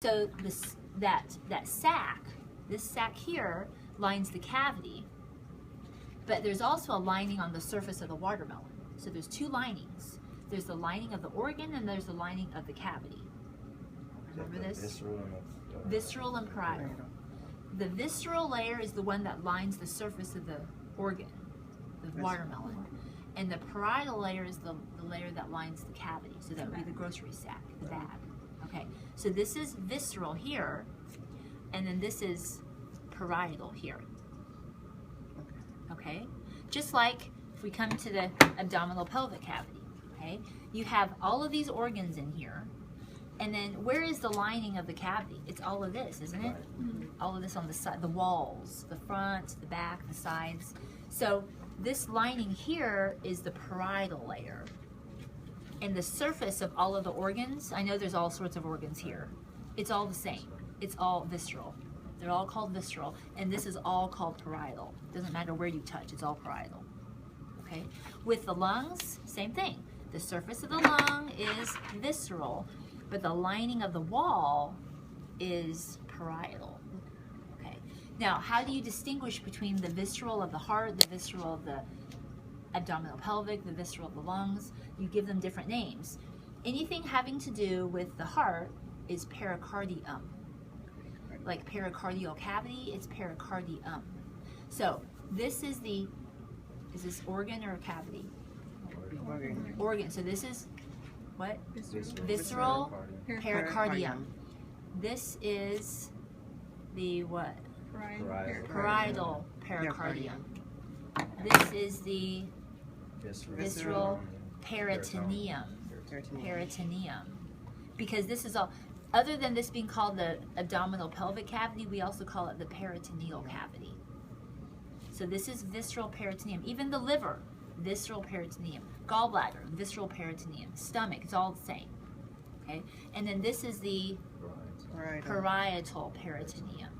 So that sac, this sac here lines the cavity, but there's also a lining on the surface of the watermelon. So there's two linings. There's the lining of the organ and there's the lining of the cavity. Remember this? Visceral and parietal. The visceral layer is the one that lines the surface of the organ, the watermelon. And the parietal layer is the layer that lines the cavity. So that would be the grocery sack, the bag. Okay, so this is visceral here, and then this is parietal here. Okay, just like if we come to the abdominal pelvic cavity, okay, you have all of these organs in here, and then where is the lining of the cavity? It's all of this, isn't it? All of this on the side, the walls, the front, the back, the sides. So this lining here is the parietal layer. And the surface of all of the organs, I know there's all sorts of organs here. It's all the same. It's all visceral. They're all called visceral, and this is all called parietal. Doesn't matter where you touch, it's all parietal. Okay? With the lungs, same thing. The surface of the lung is visceral, but the lining of the wall is parietal. Okay. Now, how do you distinguish between the visceral of the heart, the visceral of the abdominal pelvic, the visceral of the lungs? You give them different names. Anything having to do with the heart is pericardium. Like pericardial cavity, it's pericardium. So this is is this organ or cavity? Organ. So this is what? Visceral pericardium. This is the what? Parietal pericardium. This is the visceral peritoneum. Because this is all, other than this being called the abdominal pelvic cavity, we also call it the peritoneal cavity. So this is visceral peritoneum. Even the liver, visceral peritoneum. Gallbladder, visceral peritoneum. Stomach, it's all the same. Okay? And then this is the parietal peritoneum.